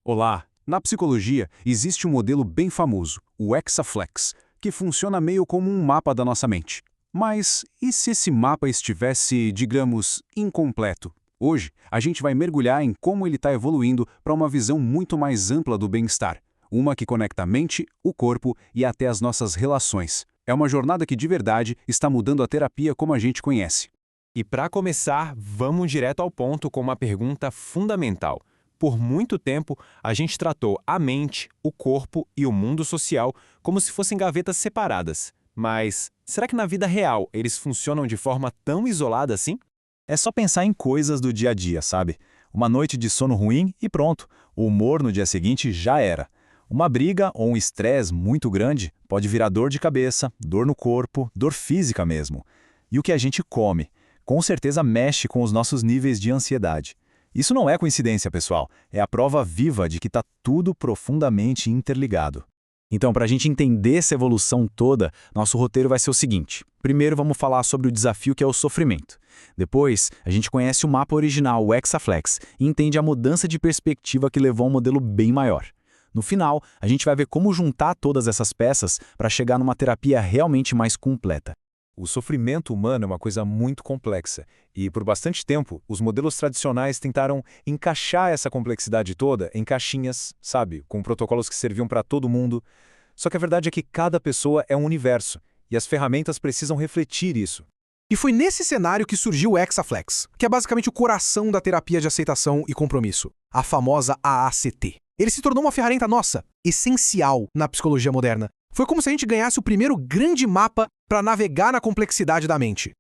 Olá! Na psicologia, existe um modelo bem famoso, o Hexaflex, que funciona meio como um mapa da nossa mente. Mas e se esse mapa estivesse, digamos, incompleto? Hoje, a gente vai mergulhar em como ele está evoluindo para uma visão muito mais ampla do bem-estar. Uma que conecta a mente, o corpo e até as nossas relações. É uma jornada que, de verdade, está mudando a terapia como a gente conhece. E para começar, vamos direto ao ponto com uma pergunta fundamental. Por muito tempo, a gente tratou a mente, o corpo e o mundo social como se fossem gavetas separadas. Mas será que na vida real eles funcionam de forma tão isolada assim? É só pensar em coisas do dia a dia, sabe? Uma noite de sono ruim e pronto. O humor no dia seguinte já era. Uma briga ou um estresse muito grande pode virar dor de cabeça, dor no corpo, dor física mesmo. E o que a gente come, com certeza mexe com os nossos níveis de ansiedade. Isso não é coincidência, pessoal. É a prova viva de que está tudo profundamente interligado. Então, para a gente entender essa evolução toda, nosso roteiro vai ser o seguinte. Primeiro, vamos falar sobre o desafio que é o sofrimento. Depois, a gente conhece o mapa original, o Hexaflex, e entende a mudança de perspectiva que levou a um modelo bem maior. No final, a gente vai ver como juntar todas essas peças para chegar numa terapia realmente mais completa. O sofrimento humano é uma coisa muito complexa, e por bastante tempo, os modelos tradicionais tentaram encaixar essa complexidade toda em caixinhas, sabe, com protocolos que serviam para todo mundo. Só que a verdade é que cada pessoa é um universo, e as ferramentas precisam refletir isso. E foi nesse cenário que surgiu o Hexaflex, que é basicamente o coração da terapia de aceitação e compromisso, a famosa AACT. Ele se tornou uma ferramenta nossa, essencial na psicologia moderna. Foi como se a gente ganhasse o primeiro grande mapa para navegar na complexidade da mente.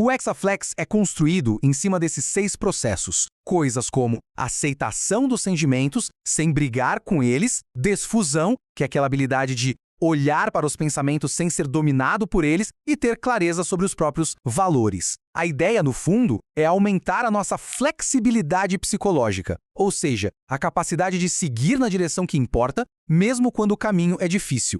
O Hexaflex é construído em cima desses 6 processos. Coisas como aceitação dos sentimentos, sem brigar com eles, desfusão, que é aquela habilidade de olhar para os pensamentos sem ser dominado por eles e ter clareza sobre os próprios valores. A ideia, no fundo, é aumentar a nossa flexibilidade psicológica, ou seja, a capacidade de seguir na direção que importa, mesmo quando o caminho é difícil.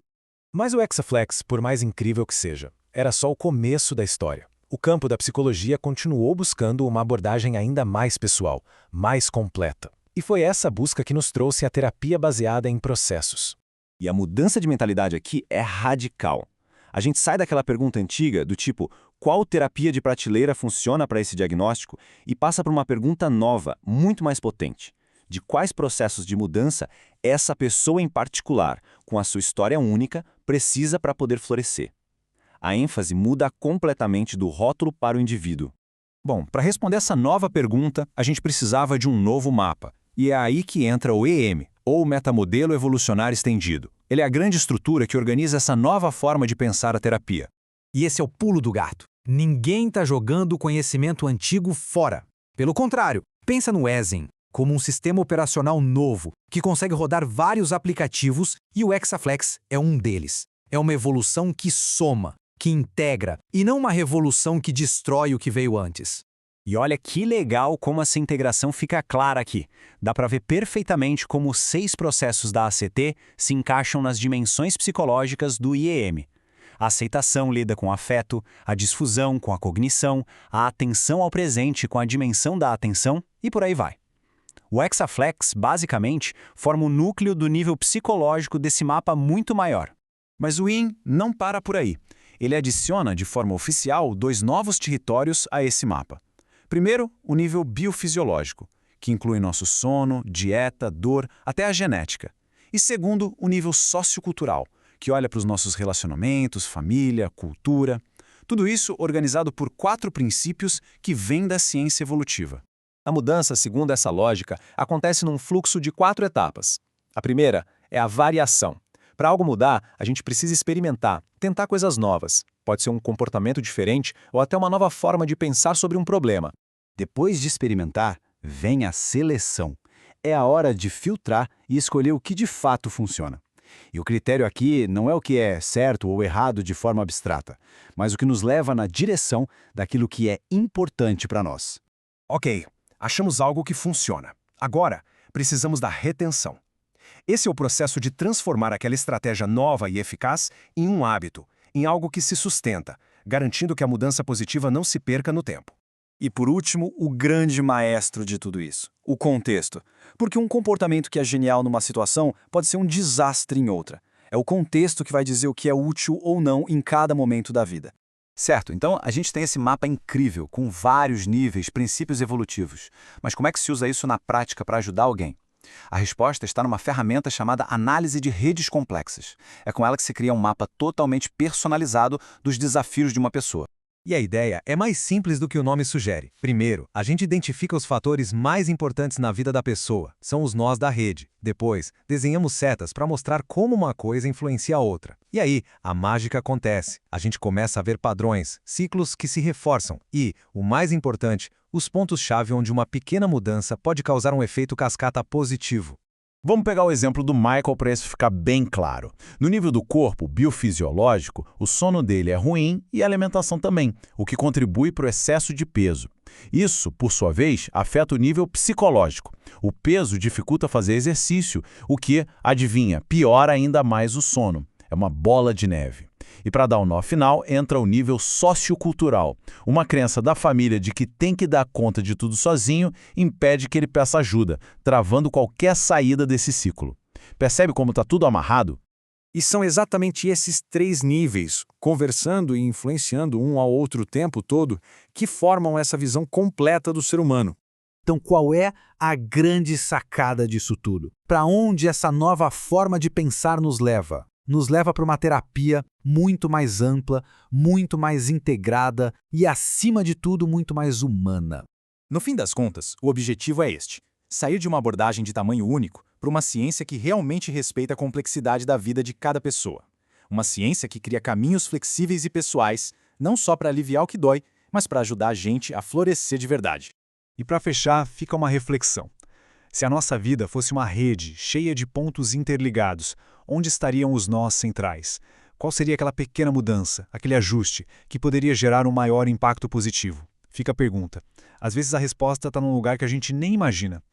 Mas o Hexaflex, por mais incrível que seja, era só o começo da história. O campo da psicologia continuou buscando uma abordagem ainda mais pessoal, mais completa. E foi essa busca que nos trouxe a terapia baseada em processos. E a mudança de mentalidade aqui é radical. A gente sai daquela pergunta antiga do tipo, qual terapia de prateleira funciona para esse diagnóstico, e passa para uma pergunta nova, muito mais potente. De quais processos de mudança essa pessoa em particular, com a sua história única, precisa para poder florescer. A ênfase muda completamente do rótulo para o indivíduo. Bom, para responder essa nova pergunta, a gente precisava de um novo mapa. E é aí que entra o EM, ou Metamodelo Evolucionário Estendido. Ele é a grande estrutura que organiza essa nova forma de pensar a terapia. E esse é o pulo do gato. Ninguém está jogando o conhecimento antigo fora. Pelo contrário, pensa no Ezen como um sistema operacional novo que consegue rodar vários aplicativos, e o Hexaflex é um deles. É uma evolução que soma, que integra, e não uma revolução que destrói o que veio antes. E olha que legal como essa integração fica clara aqui. Dá para ver perfeitamente como os 6 processos da ACT se encaixam nas dimensões psicológicas do IEM. A aceitação lida com o afeto, a disfusão com a cognição, a atenção ao presente com a dimensão da atenção e por aí vai. O Hexaflex, basicamente, forma o núcleo do nível psicológico desse mapa muito maior. Mas o IN não para por aí. Ele adiciona, de forma oficial, 2 novos territórios a esse mapa. Primeiro, o nível biofisiológico, que inclui nosso sono, dieta, dor, até a genética. E segundo, o nível sociocultural, que olha para os nossos relacionamentos, família, cultura. Tudo isso organizado por 4 princípios que vêm da ciência evolutiva. A mudança, segundo essa lógica, acontece num fluxo de 4 etapas. A primeira é a variação. Para algo mudar, a gente precisa experimentar, tentar coisas novas. Pode ser um comportamento diferente ou até uma nova forma de pensar sobre um problema. Depois de experimentar, vem a seleção. É a hora de filtrar e escolher o que de fato funciona. E o critério aqui não é o que é certo ou errado de forma abstrata, mas o que nos leva na direção daquilo que é importante para nós. Ok, achamos algo que funciona. Agora, precisamos da retenção. Esse é o processo de transformar aquela estratégia nova e eficaz em um hábito, em algo que se sustenta, garantindo que a mudança positiva não se perca no tempo. E por último, o grande maestro de tudo isso, o contexto. Porque um comportamento que é genial numa situação pode ser um desastre em outra. É o contexto que vai dizer o que é útil ou não em cada momento da vida. Certo, então a gente tem esse mapa incrível, com vários níveis, princípios evolutivos. Mas como é que se usa isso na prática para ajudar alguém? A resposta está numa ferramenta chamada análise de redes complexas. É com ela que se cria um mapa totalmente personalizado dos desafios de uma pessoa. E a ideia é mais simples do que o nome sugere. Primeiro, a gente identifica os fatores mais importantes na vida da pessoa, são os nós da rede. Depois, desenhamos setas para mostrar como uma coisa influencia a outra. E aí, a mágica acontece. A gente começa a ver padrões, ciclos que se reforçam e, o mais importante, os pontos-chave onde uma pequena mudança pode causar um efeito cascata positivo. Vamos pegar o exemplo do Michael para isso ficar bem claro. No nível do corpo biofisiológico, o sono dele é ruim e a alimentação também, o que contribui para o excesso de peso. Isso, por sua vez, afeta o nível psicológico. O peso dificulta fazer exercício, o que, adivinha, piora ainda mais o sono. É uma bola de neve. E para dar o nó final, entra o nível sociocultural. Uma crença da família de que tem que dar conta de tudo sozinho impede que ele peça ajuda, travando qualquer saída desse ciclo. Percebe como está tudo amarrado? E são exatamente esses 3 níveis, conversando e influenciando um ao outro o tempo todo, que formam essa visão completa do ser humano. Então, qual é a grande sacada disso tudo? Para onde essa nova forma de pensar nos leva? Nos leva para uma terapia muito mais ampla, muito mais integrada e, acima de tudo, muito mais humana. No fim das contas, o objetivo é este: sair de uma abordagem de tamanho único para uma ciência que realmente respeita a complexidade da vida de cada pessoa. Uma ciência que cria caminhos flexíveis e pessoais, não só para aliviar o que dói, mas para ajudar a gente a florescer de verdade. E para fechar, fica uma reflexão. Se a nossa vida fosse uma rede cheia de pontos interligados, onde estariam os nós centrais? Qual seria aquela pequena mudança, aquele ajuste, que poderia gerar um maior impacto positivo? Fica a pergunta. Às vezes a resposta está num lugar que a gente nem imagina.